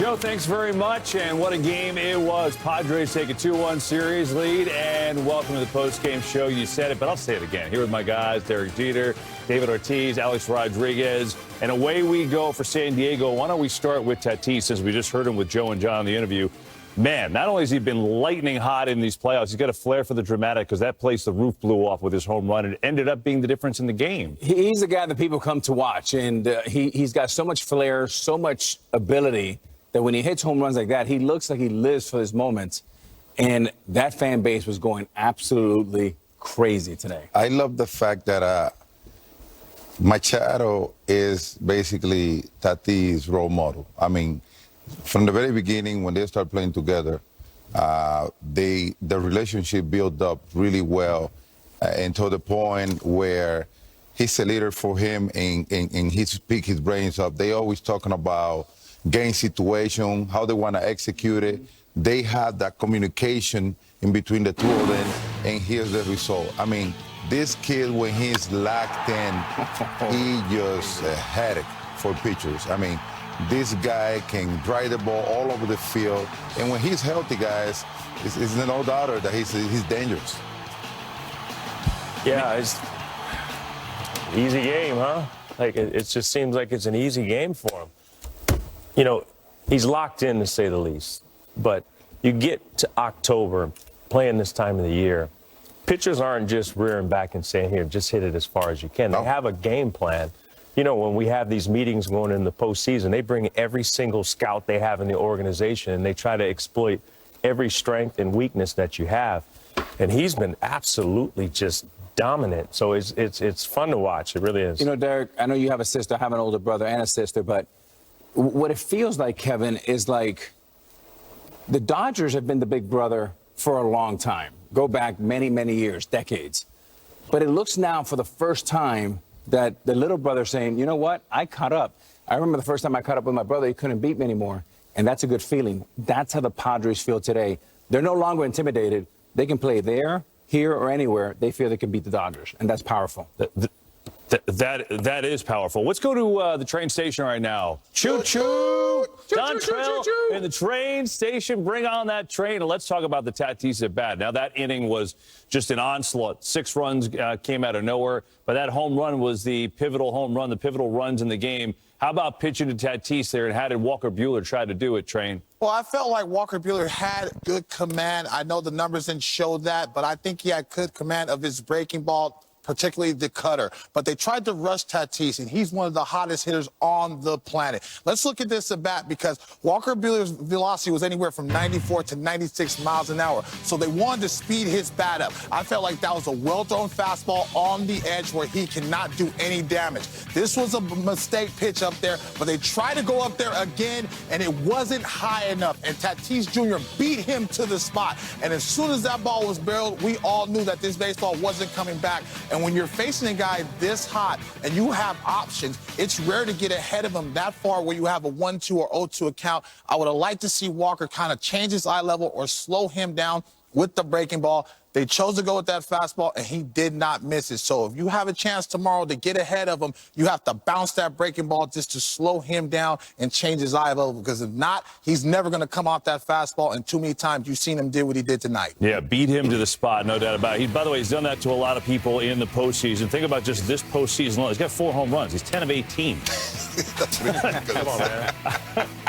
Joe, thanks very much. And what a game it was. Padres take a 2-1 series lead. And welcome to the postgame show. You said it, but I'll say it again. Here with my guys, Derek Jeter, David Ortiz, Alex Rodriguez. And away we go for San Diego. Why don't we start with Tatis, since we just heard him with Joe and John in the interview. Man, not only has he been lightning hot in these playoffs, he's got a flair for the dramatic, because that place, the roof blew off with his home run. It ended up being the difference in the game. He's the guy that people come to watch, and he's got so much flair, so much ability, that when he hits home runs like that, he looks like he lives for his moments. And that fan base was going absolutely crazy today. I love the fact that Machado is basically Tatis' role model. I mean, from the very beginning, when they start playing together, the relationship built up really well, and to the point where he's a leader for him, and he speaks his brains up. They always talking about game situation, how they want to execute it. They have that communication in between the two of them, and here's the result. I mean, this kid, when he's locked in, he just a headache for pitchers. I mean, this guy can drive the ball all over the field, and when he's healthy, guys, it's no doubt that he's dangerous. Yeah, it's easy game, huh? Like it just seems like it's an easy game for him. You know, he's locked in, to say the least. But you get to October, playing this time of the year, pitchers aren't just rearing back and saying, here, just hit it as far as you can. They have a game plan. You know, when we have these meetings going in the postseason, they bring every single scout they have in the organization, and they try to exploit every strength and weakness that you have. And he's been absolutely just dominant. So it's fun to watch. It really is. You know, Derek, I know you have a sister. I have an older brother and a sister, but what it feels like, Kevin, is like the Dodgers have been the big brother for a long time. Go back many, many years, decades. But it looks now for the first time that the little brother saying, you know what, I caught up. I remember the first time I caught up with my brother, he couldn't beat me anymore. And that's a good feeling. That's how the Padres feel today. They're no longer intimidated. They can play there, here, or anywhere. They feel they can beat the Dodgers, and that's powerful. That is powerful. Let's go to the train station right now. Choo-choo! Don Trell in the train station. Bring on that train, and let's talk about the Tatis at bat. Now, that inning was just an onslaught. 6 runs came out of nowhere, but that home run was the pivotal home run, the pivotal runs in the game. How about pitching to Tatis there, and how did Walker Buehler try to do it, Train? Well, I felt like Walker Buehler had good command. I know the numbers didn't show that, but I think he had good command of his breaking ball, particularly the cutter. But they tried to rush Tatis, and he's one of the hottest hitters on the planet. Let's look at this at bat, because Walker Buehler's velocity was anywhere from 94 to 96 miles an hour. So they wanted to speed his bat up. I felt like that was a well-thrown fastball on the edge where he cannot do any damage. This was a mistake pitch up there, but they tried to go up there again, and it wasn't high enough. And Tatis Jr. beat him to the spot. And as soon as that ball was barreled, we all knew that this baseball wasn't coming back. And when you're facing a guy this hot and you have options, it's rare to get ahead of him that far where you have a 1-2 or 0-2 account. I would have liked to see Walker kind of change his eye level or slow him down with the breaking ball. They chose to go with that fastball, and he did not miss it. So if you have a chance tomorrow to get ahead of him, you have to bounce that breaking ball just to slow him down and change his eye level, because if not, he's never going to come off that fastball, and too many times you've seen him do what he did tonight. Yeah, beat him to the spot, no doubt about it. By the way, he's done that to a lot of people in the postseason. Think about just this postseason alone. He's got 4 home runs. He's 10 of 18. Come on, man.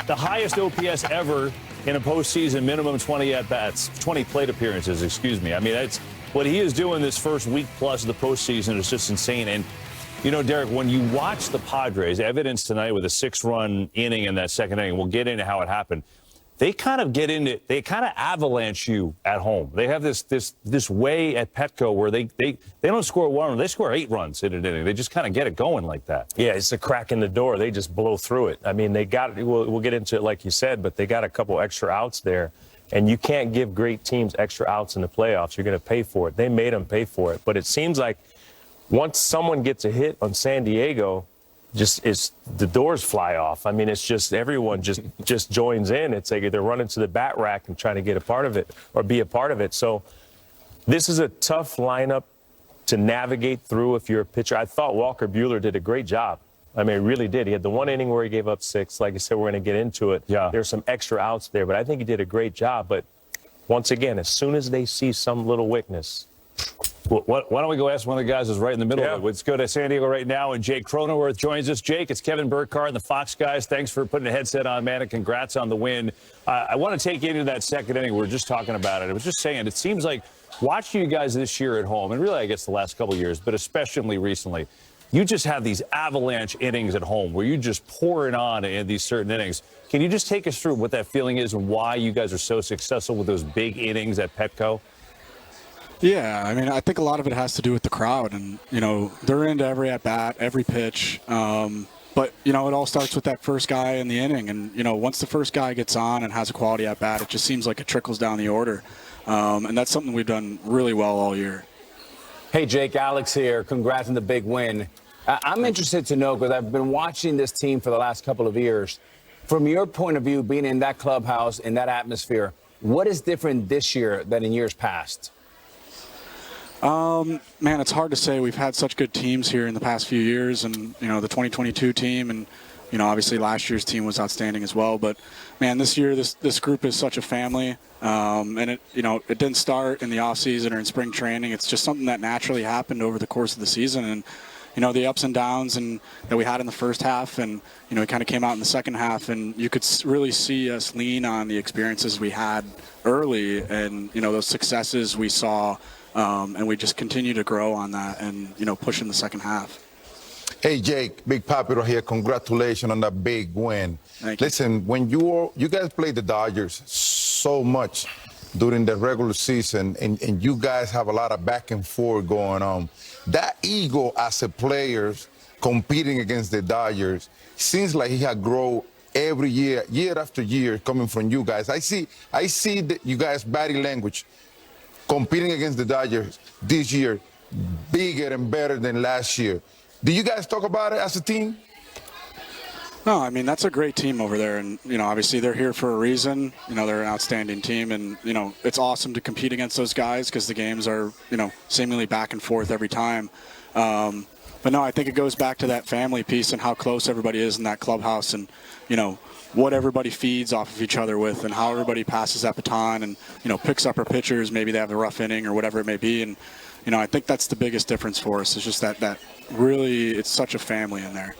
The highest OPS ever in a postseason, minimum 20 at-bats, 20 plate appearances, excuse me. I mean, that's what he is doing this first week plus of the postseason is just insane. And, you know, Derek, when you watch the Padres, evidence tonight with a 6-run inning in that second inning, we'll get into how it happened. They kind of avalanche you at home. They have this way at Petco where they don't score 1 run, they score 8 runs in an inning. They just kind of get it going like that. Yeah, it's a crack in the door. They just blow through it. I mean, they got we'll get into it like you said, but they got a couple extra outs there. And you can't give great teams extra outs in the playoffs. You're going to pay for it. They made them pay for it. But it seems like once someone gets a hit on San Diego, the doors fly off. I mean, it's just everyone just joins in. It's like they're running to the bat rack and trying to get a part of it or be a part of it. So this is a tough lineup to navigate through if you're a pitcher. I thought Walker Buehler did a great job. I mean, he really did. He had the one inning where he gave up 6. Like I said, we're going to get into it. Yeah. There's some extra outs there, but I think he did a great job. But once again, as soon as they see some little weakness. Well, why don't we go ask one of the guys who's right in the middle of it? Let's go to San Diego right now, and Jake Cronenworth joins us. Jake, it's Kevin Burkhardt and the Fox guys. Thanks for putting a headset on, man, and congrats on the win. I want to take you into that second inning. We were just talking about it. I was just saying, it seems like watching you guys this year at home, and really I guess the last couple of years, but especially recently, you just have these avalanche innings at home where you just pour it on in these certain innings. Can you just take us through what that feeling is and why you guys are so successful with those big innings at Petco? Yeah, I mean, I think a lot of it has to do with the crowd, and they're into every at bat, every pitch. But it all starts with that first guy in the inning, and once the first guy gets on and has a quality at bat, it just seems like it trickles down the order, and that's something we've done really well all year. Hey, Jake, Alex here. Congrats on the big win. I'm interested to know, because I've been watching this team for the last couple of years. From your point of view, being in that clubhouse, in that atmosphere, what is different this year than in years past? Man, it's hard to say. We've had such good teams here in the past few years, and the 2022 team, and obviously last year's team was outstanding as well. But man, this year this group is such a family, and it didn't start in the off season or in spring training. It's just something that naturally happened over the course of the season, and the ups and downs that we had in the first half, and it kind of came out in the second half, and you could really see us lean on the experiences we had early, and those successes we saw. And we just continue to grow on that and, push in the second half. Hey, Jake, Big Papi right here. Congratulations on that big win. Thank you. Listen, when you guys played the Dodgers so much during the regular season, and you guys have a lot of back and forth going on, that ego as a player competing against the Dodgers seems like he had grown every year after year, coming from you guys. I see that you guys' body language competing against the Dodgers this year, bigger and better than last year. Do you guys talk about it as a team? No, I mean, that's a great team over there. And, obviously they're here for a reason. They're an outstanding team. And, it's awesome to compete against those guys because the games are, seemingly back and forth every time. But no, I think it goes back to that family piece and how close everybody is in that clubhouse and, what everybody feeds off of each other with and how everybody passes that baton and, picks up our pitchers. Maybe they have a rough inning or whatever it may be. And, I think that's the biggest difference for us. It's just that really, it's such a family in there.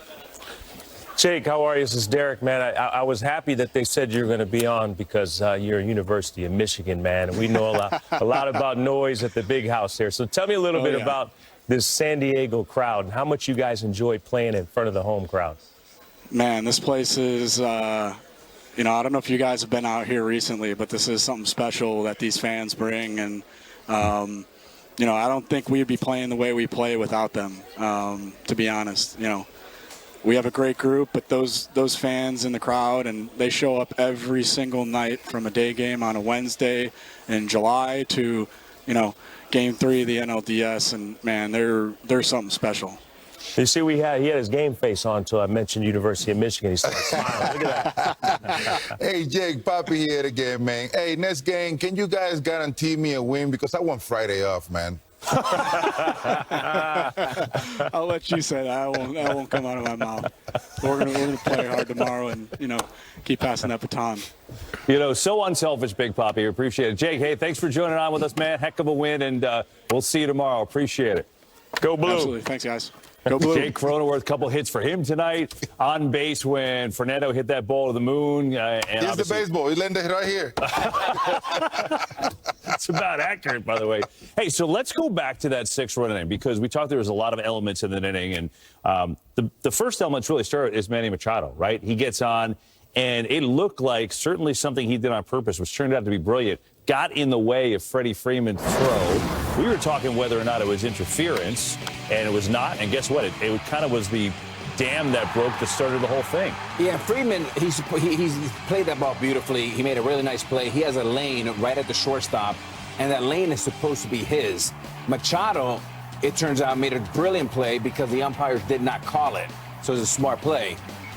Jake, how are you? This is Derek, man. I was happy that they said you were going to be on because you're a University of Michigan, man. And we know a lot about noise at the big house there. So tell me a little bit about this San Diego crowd and how much you guys enjoy playing in front of the home crowd. Man, this place is, I don't know if you guys have been out here recently, but this is something special that these fans bring. And, I don't think we'd be playing the way we play without them, to be honest. We have a great group, but those fans in the crowd, and they show up every single night from a day game on a Wednesday in July to, Game 3 of the Nlds. And, man, they're something special. You see, he had his game face on until I mentioned University of Michigan. He started smiling. Look at that. Hey, Jake, Papi here again, man. Hey, next game, can you guys guarantee me a win? Because I want Friday off, man. I'll let you say that. That won't come out of my mouth. We're gonna play hard tomorrow and keep passing that baton. So unselfish, Big Papi. Appreciate it. Jake, hey, thanks for joining on with us, man. Heck of a win, and we'll see you tomorrow. Appreciate it. Go Blue. Absolutely. Thanks, guys. Go Blue. Jake Cronenworth, couple hits for him tonight. On base when Fernando hit that ball to the moon. Here's the baseball. He landed it right here. That's about accurate, by the way. Hey, so let's go back to that 6-run inning because we talked there was a lot of elements in that inning. And the first element really started is Manny Machado, right? He gets on, and it looked like certainly something he did on purpose, which turned out to be brilliant, got in the way of Freddie Freeman's throw. We were talking whether or not it was interference, and it was not. And guess what? It kind of was the dam that broke that started the whole thing. Yeah, Freeman, he's played that ball beautifully. He made a really nice play. He has a lane right at the shortstop, and that lane is supposed to be his. Machado, it turns out, made a brilliant play because the umpires did not call it. So it was a smart play.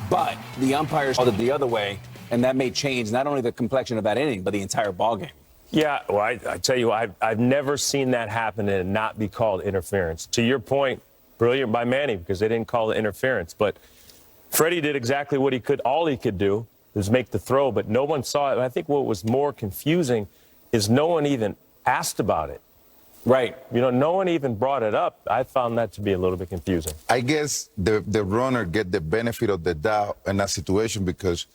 But the umpires called it the other way, and that may change not only the complexion of that inning, but the entire ballgame. Yeah, well, I tell you, I've never seen that happen and not be called interference. To your point, brilliant by Manny because they didn't call it interference. But Freddie did exactly what he could, all he could do was make the throw, but no one saw it. I think what was more confusing is no one even asked about it. Right. You know, no one even brought it up. I found that to be a little bit confusing. I guess the runner get the benefit of the doubt in that situation because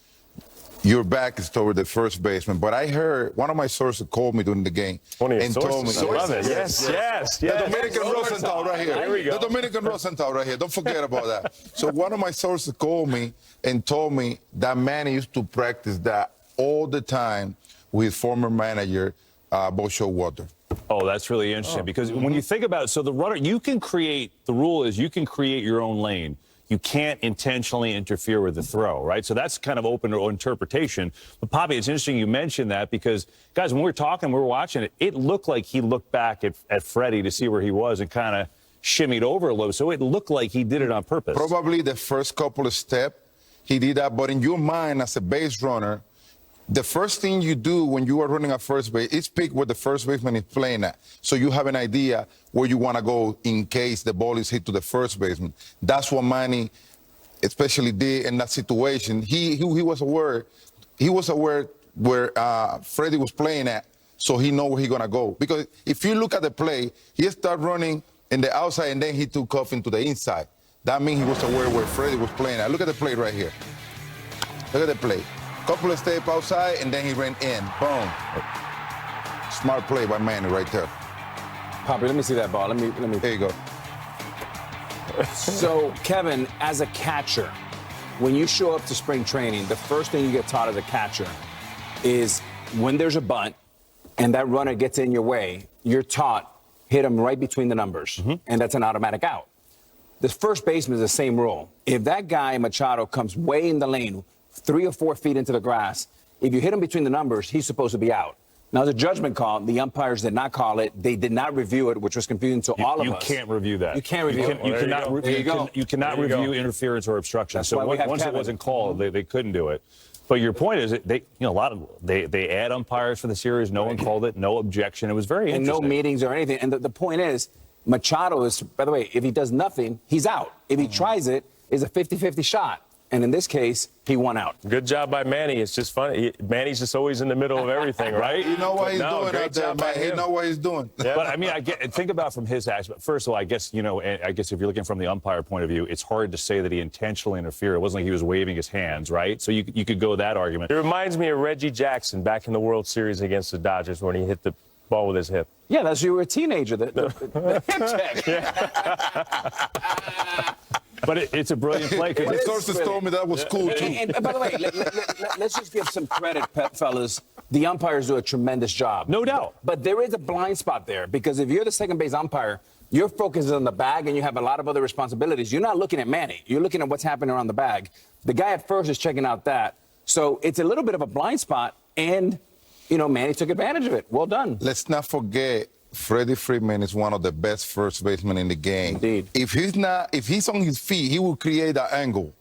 your back is toward the first baseman. But I heard one of my sources called me during the game and told me, I love it. Yes. The Dominican Rosenthal right here. There we go. The Dominican Rosenthal right here. Don't forget about that. So one of my sources called me and told me that Manny used to practice that all the time with his former manager, Bo Showalter. Oh, that's really interesting because when you think about it, so the runner, the rule is you can create your own lane. You can't intentionally interfere with the throw, right? So that's kind of open to interpretation. But, Poppy, it's interesting you mentioned that because, guys, when we were watching it, it looked like he looked back at Freddie to see where he was and kind of shimmied over a little. So it looked like he did it on purpose. Probably the first couple of steps, he did that. But in your mind, as a base runner, the first thing you do when you are running at first base is pick where the first baseman is playing at. So you have an idea where you want to go in case the ball is hit to the first baseman. That's what Manny especially did in that situation. He was aware. He was aware where Freddie was playing at, so he know where he's going to go. Because if you look at the play, he started running in the outside, and then he took off into the inside. That means he was aware where Freddie was playing at. Look at the play right here. Look at the play. Couple of steps outside, and then he ran in. Boom. Smart play by Manny right there. Poppy, let me see that ball. Let me. There you go. So, Kevin, as a catcher, when you show up to spring training, the first thing you get taught as a catcher is when there's a bunt and that runner gets in your way, you're taught hit him right between the numbers, and that's an automatic out. The first baseman is the same rule. If that guy, Machado, comes way in the lane, 3 or 4 feet into the grass, if you hit him between the numbers, he's supposed to be out. Now, the judgment call, the umpires did not call it. They did not review it, which was confusing to all of us. You can't review that. You can't review it. You cannot review interference or obstruction. That's so why we have once Kevin. it wasn't called, they couldn't do it. But your point is, they add umpires for the series. No one called it. No objection. It was very interesting. And no meetings or anything. And the point is, Machado is, by the way, if he does nothing, he's out. If he tries it, it's a 50-50 shot. And in this case, he won out. Good job by Manny. It's just funny. Manny's just always in the middle of everything, right? You know what he's doing out there, man. He know what he's doing. Yeah. But I mean, think about from his aspect. First of all, I guess if you're looking from the umpire point of view, it's hard to say that he intentionally interfered. It wasn't like he was waving his hands, right? So you could go that argument. It reminds me of Reggie Jackson back in the World Series against the Dodgers when he hit the ball with his hip. Yeah, that's you were a teenager. The hip check. But it's a brilliant play. The sources told me that was cool, too. And by the way, let's just give some credit, fellas. The umpires do a tremendous job. No doubt. But there is a blind spot there because if you're the second base umpire, your focus is on the bag and you have a lot of other responsibilities. You're not looking at Manny. You're looking at what's happening around the bag. The guy at first is checking out that. So it's a little bit of a blind spot, and, Manny took advantage of it. Well done. Let's not forget, Freddie Freeman is one of the best first basemen in the game. Indeed. If he's on his feet, he will create that angle,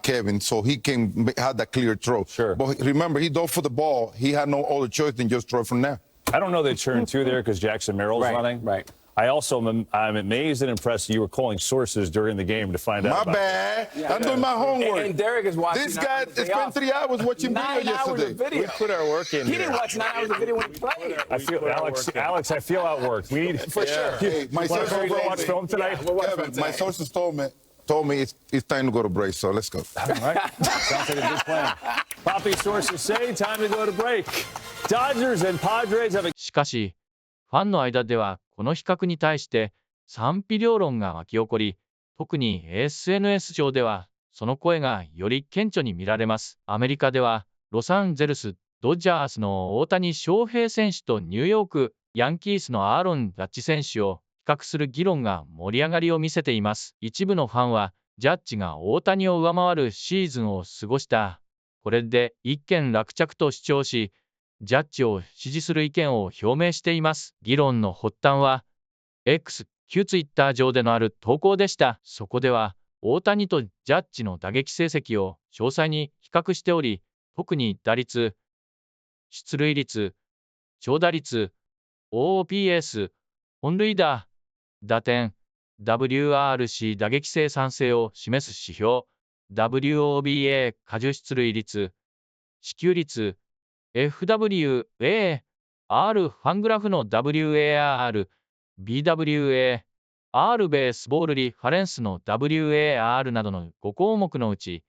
Kevin, so he can have that clear throw. Sure. But remember, he dove for the ball. He had no other choice than just throw from there. I don't know they turned 2 there because Jackson Merrill's running. Right. I also I'm amazed and impressed that you were calling sources during the game to find out. My bad. I'm doing my homework. And Derek is watching. This guy spent 3 hours watching video 9 hours yesterday. of video. We put our work in. He didn't watch 9 hours of video when he played. I feel Alex. I feel outworked. We need For sure. Hey, my Want to go watch film tonight? Kevin, my sources told me it's time to go to break, so let's go. All right. Sounds like a good plan. Poppy sources say time to go to break. Dodgers and Padres have a しかし、ファンの間ではこの比較に対して賛否両論が湧き起こり、特に SNS 上ではその声がより顕著に見られます。アメリカではロサンゼルス・ドジャースの大谷翔平選手とニューヨーク・ヤンキースのアーロン・ジャッジ選手を比較する議論が盛り上がりを見せています。一部のファンはジャッジが大谷を上回るシーズンを過ごした。これで一件落着と主張し、ジャッジを支持する意見を表明しています。議論の発端は X、旧ツイッター上でのある投稿でした。そこでは大谷とジャッジの打撃成績を詳細に比較しており、特に打率、出塁率、長打率、OOPS、本塁打、打点、WRC 打撃生産性を示す指標、WOBA 過重出塁率、支給率、FWA、R ファングラフの WAR、BWA、R ベースボールリファレンスの WAR などの5項目のうち、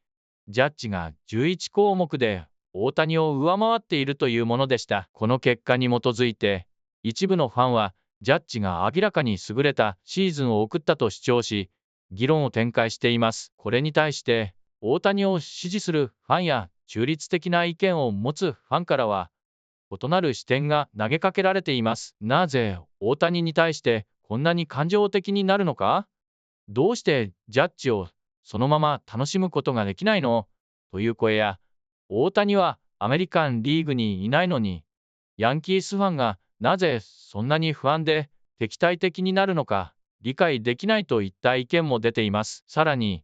ジャッジが11項目で大谷を上回っているというものでした。この結果に基づいて、一部のファンはジャッジが明らかに優れたシーズンを送ったと主張し、議論を展開しています。これに対して、大谷を支持するファンや中立的な意見を持つファンからは、異なる視点が投げかけられています。なぜ大谷に対してこんなに感情的になるのか？どうしてジャッジをそのまま楽しむことができないの？という声や、大谷はアメリカンリーグにいないのに、ヤンキースファンがなぜそんなに不安で敵対的になるのか理解できないといった意見も出ています。さらに、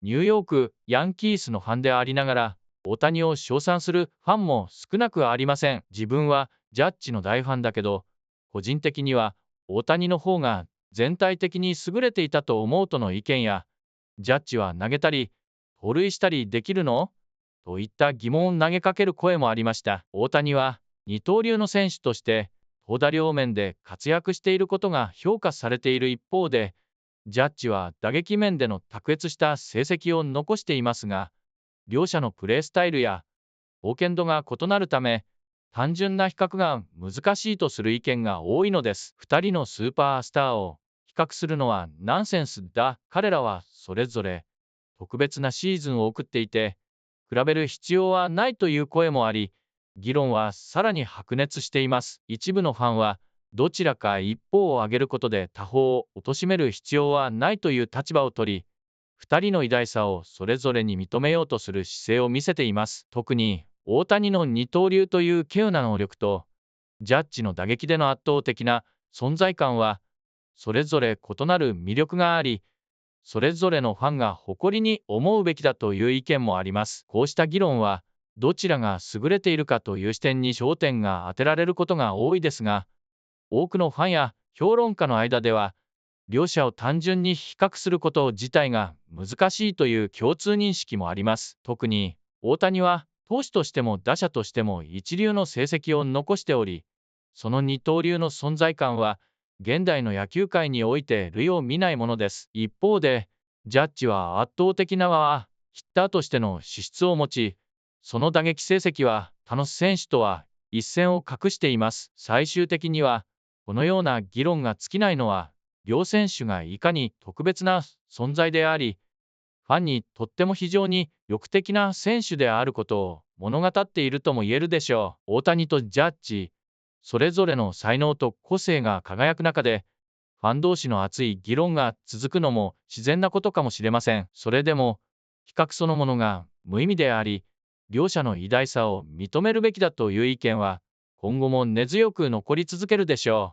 ニューヨークヤンキースのファンでありながら、大谷を称賛するファンも少なくありません。自分はジャッジの大ファンだけど、個人的には大谷の方が全体的に優れていたと思うとの意見や、ジャッジは投げたり、盗塁したりできるの？といった疑問を投げかける声もありました。大谷は二刀流の選手として、投打両面で活躍していることが評価されている一方で、ジャッジは打撃面での卓越した成績を残していますが、両者のプレースタイルや貢献度が異なるため、単純な比較が難しいとする意見が多いのです。2人のスーパースターを比較するのはナンセンスだ。彼らはそれぞれ特別なシーズンを送っていて、比べる必要はないという声もあり、議論はさらに白熱しています。一部のファンは、どちらか一方を挙げることで他方を貶める必要はないという立場を取り、2人の偉大さをそれぞれに認めようとする姿勢を見せています。特に、大谷の二刀流という稀有な能力と、ジャッジの打撃での圧倒的な存在感は、それぞれ異なる魅力があり、それぞれのファンが誇りに思うべきだという意見もあります。こうした議論は、どちらが優れているかという視点に焦点が当てられることが多いですが、多くのファンや評論家の間では、両者を単純に比較すること自体が難しいという共通認識もあります。特に、大谷は投手としても打者としても一流の成績を残しており、その二刀流の存在感は、現代の野球界において類を見ないものです。一方で、ジャッジは圧倒的なヒッターとしての資質を持ち、その打撃成績は他の選手とは一線を画しています。最終的には、このような議論が尽きないのは、両選手がいかに特別な存在であり、ファンにとっても非常に魅力的な選手であることを物語っているとも言えるでしょう。大谷とジャッジ、それぞれの才能と個性が輝く中で、ファン同士の熱い議論が続くのも自然なことかもしれません。それでも、比較そのものが無意味であり、両者の偉大さを認めるべきだという意見は、今後も根強く残り続けるでしょう。